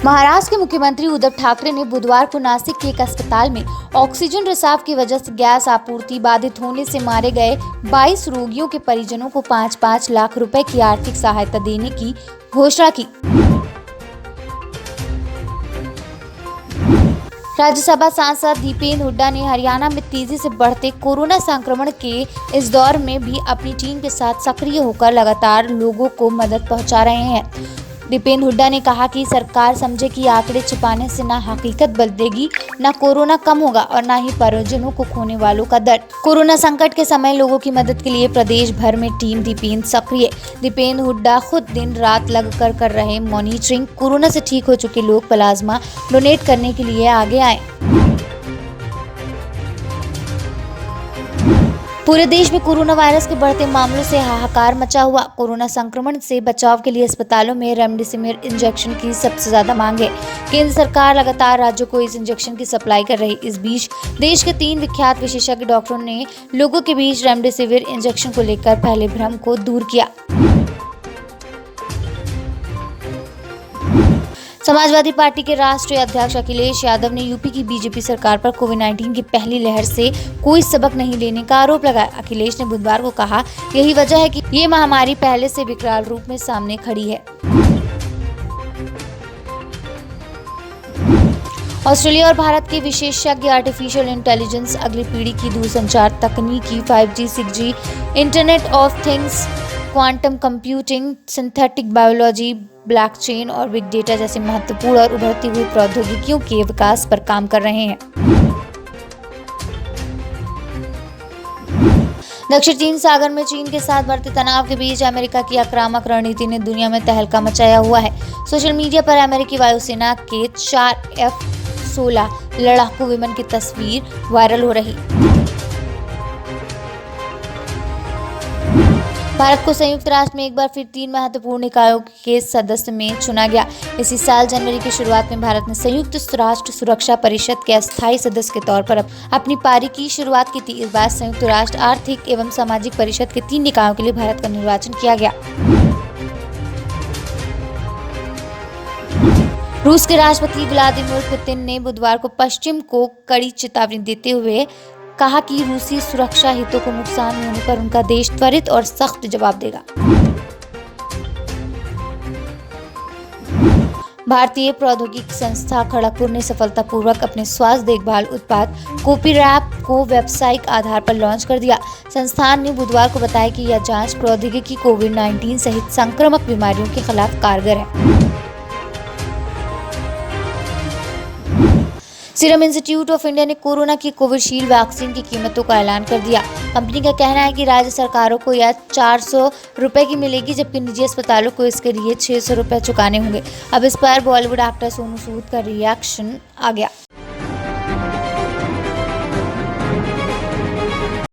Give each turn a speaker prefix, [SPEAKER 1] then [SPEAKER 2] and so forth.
[SPEAKER 1] महाराष्ट्र के मुख्यमंत्री उद्धव ठाकरे ने बुधवार को नासिक के एक अस्पताल में ऑक्सीजन रिसाव की वजह से गैस आपूर्ति बाधित होने से मारे गए 22 रोगियों के परिजनों को 5-5 लाख रुपए की आर्थिक सहायता देने की घोषणा की। राज्यसभा सांसद दीपेंद्र हुड्डा ने हरियाणा में तेजी से बढ़ते कोरोना संक्रमण के इस दौर में भी अपनी टीम के साथ सक्रिय होकर लगातार लोगों को मदद पहुंचा रहे हैं। दीपेंद्र हुड्डा ने कहा कि सरकार समझे कि आंकड़े छिपाने से न हकीकत बदलेगी, न कोरोना कम होगा और न ही परिजनों को खोने वालों का दर्द। कोरोना संकट के समय लोगों की मदद के लिए प्रदेश भर में टीम दीपेंद्र सक्रिय। दीपेंद्र हुड्डा खुद दिन रात लगकर कर रहे मॉनिटरिंग। कोरोना से ठीक हो चुके लोग प्लाज्मा डोनेट करने के लिए आगे आए। पूरे देश में कोरोना वायरस के बढ़ते मामलों से हाहाकार मचा हुआ। कोरोना संक्रमण से बचाव के लिए अस्पतालों में रेमडेसिविर इंजेक्शन की सबसे ज्यादा मांग है। केंद्र सरकार लगातार राज्यों को इस इंजेक्शन की सप्लाई कर रही। इस बीच देश के 3 विख्यात विशेषज्ञ डॉक्टरों ने लोगों के बीच रेमडेसिविर इंजेक्शन को लेकर फैले भ्रम को दूर किया। समाजवादी पार्टी के राष्ट्रीय अध्यक्ष अखिलेश यादव ने यूपी की बीजेपी सरकार पर कोविड-19 की पहली लहर से कोई सबक नहीं लेने का आरोप लगाया। अखिलेश ने बुधवार को कहा, यही वजह है कि ये महामारी पहले से विकराल रूप में सामने खड़ी है। ऑस्ट्रेलिया और भारत के विशेषज्ञ आर्टिफिशियल इंटेलिजेंस, अगली पीढ़ी की दूरसंचार तकनीकी, 5G, 6G, internet of things, quantum computing, synthetic biology, blockchain और बिग डेटा जैसे महत्वपूर्ण और उभरती हुई प्रौद्योगिकियों के विकास पर काम कर रहे हैं। दक्षिण चीन सागर में चीन के साथ बढ़ते तनाव के बीच अमेरिका की आक्रामक रणनीति ने दुनिया में तहलका मचाया हुआ है। सोशल मीडिया पर अमेरिकी वायुसेना के 4 F-16 लड़ाकू विमान की तस्वीर वायरल हो रही। भारत को संयुक्त राष्ट्र में एक बार फिर 3 महत्वपूर्ण निकायों के सदस्य में चुना गया। इसी साल जनवरी की शुरुआत में भारत ने संयुक्त राष्ट्र सुरक्षा परिषद के अस्थायी सदस्य के तौर पर अपनी पारी की शुरुआत की थी। इस बार संयुक्त राष्ट्र आर्थिक एवं सामाजिक परिषद के 3 निकायों के लिए भारत का निर्वाचन किया गया। रूस के राष्ट्रपति व्लादिमीर पुतिन ने बुधवार को पश्चिम को कड़ी चेतावनी देते हुए कहा कि रूसी सुरक्षा हितों को नुकसान होने पर उनका देश त्वरित और सख्त जवाब देगा। भारतीय प्रौद्योगिकी संस्था खड़गपुर ने सफलतापूर्वक अपने स्वास्थ्य देखभाल उत्पाद कोपीरैप को व्यावसायिक आधार पर लॉन्च कर दिया। संस्थान ने बुधवार को बताया कि यह जांच प्रौद्योगिकी कोविड-19 सहित संक्रामक बीमारियों के खिलाफ कारगर है। सीरम इंस्टीट्यूट ऑफ इंडिया ने कोरोना की कोविशील्ड वैक्सीन की कीमतों का ऐलान कर दिया। कंपनी का कहना है कि राज्य सरकारों को यह 400 रुपए की मिलेगी, जबकि निजी अस्पतालों को इसके लिए 600 रुपए चुकाने होंगे। अब इस पर बॉलीवुड एक्टर सोनू सूद का रिएक्शन आ गया।